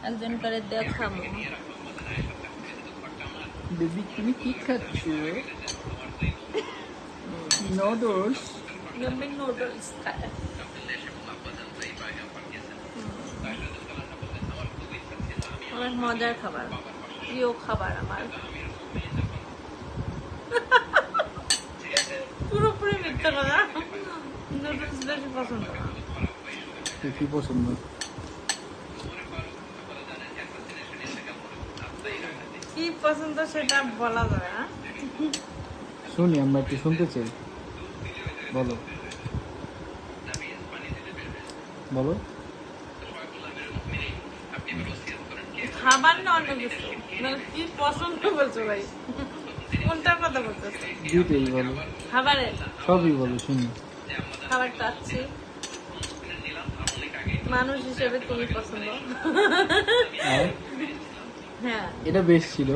একজন করে দেখাবো। বেবি তুমি কি খাচ্ছ? নুডলস। নুডলস খায়। অনেক মজার খাবার, প্রিয় খাবার আমার। পুরোপুরি মিথ্যা কথা, নুডলস বেশি পছন্দ না। কি পছন্দ? কি পছন্দ সেটা বলা যাবে না। শুনি, আমরা একটু শুনতে চাই। বলো বলো। খাবার না অন্য কিছু, মানে কি পছন্দ বলছো ভাই? কোনটার কথা বলতেছো? দুইটাই বলো, খাবারের সবই বলো, শুনি। খাবার চাচ্ছি, মানুষ হিসেবে তুমি পছন্দ। আর হ্যাঁ, এটা বেশ ছিল।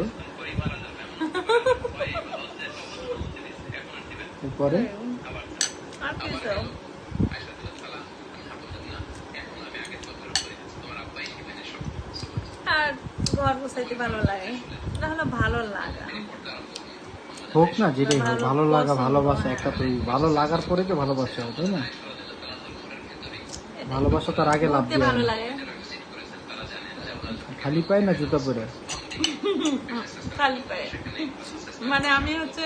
এরপরে আর কি চাও? আর ঘর বসাইতে ভালো লাগে, এটা হলো ভালো লাগা। হোক না, যেটাই হোক, ভালো ভালো লাগা পছন্দ, ভালোবাসা হ্যাঁ। একটা, তো ভালো লাগার পরে তো ভালোবাসা হয়, তাই না? ভালোবাসা তার আগে লাভ ঘুরতে দিয়ে ভালো লাগে, খালি পায় না জুতা পরে। খালি পায়ে। মানে আমি হচ্ছে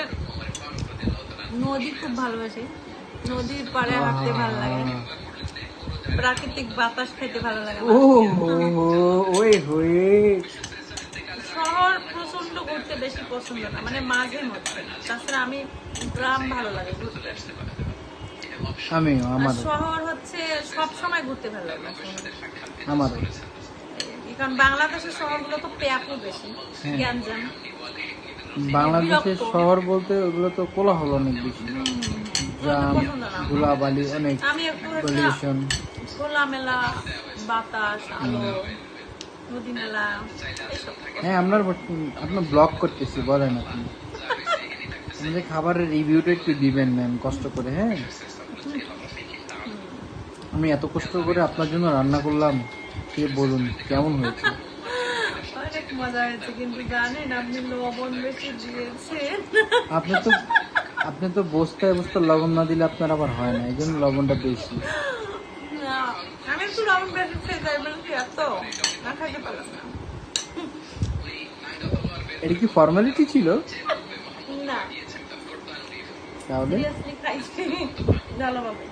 নদী খুব ভালোবাসি, নদীর পাড়ে হাঁটতে ভালো লাগে, প্রাকৃতিক বাতাস খেতে ভালো লাগে। ও ওই হয়ে শহর প্রচন্ড ঘুরতে বেশি পছন্দ না, মানে মাঝে মধ্যে। তাছাড়া আমি গ্রাম ভালো লাগে ঘুরতে। আমিও, আর আমার শহর হচ্ছে সব সময় ঘুরতে ভালো লাগে না শহরে। আমারও। কারণ বাংলাদেশের শহরগুলো তো প্যাকও বেশি, হ্যাঁ। গ্যাঞ্জাম। বাংলাদেশের বিরক্ত। শহর বলতে ওগুলো তো কোলাহল অনেক বেশি, গ্রাম, পছন্দ না। ধুলাবালি অনেক, আমি একটু হচ্ছে পলিউশন। খোলামেলা বাতাস, আলো, নদী মেলা, এসব। হ্যাঁ, আপনার ব্লগ করতেছি, বলেন আপনি। আমাদের খাবারের রিভিউটা একটু দিবেন ম্যাম, কষ্ট করে। হ্যাঁ, আমি এত কষ্ট করে আপনার জন্য রান্না করলাম, সে বলুন কেমন হয়েছে। অনেক মজা হয়েছে, কিন্তু জানেন আপনি লবণ বেশি দিয়েছেন। আপনি তো বস্তায় বস্তা লবণ না দিলে আপনার আবার হয় না, এই জন্য লবণটা বেশি। না, আমি একটু লবণ বেশি খেয়ে যাই বলছি, এত না খাইতে পারলাম না। এটা কি ফর্মালিটি ছিল? না, তাহলে সিরিয়াসলি খাইছি ভালোভাবে।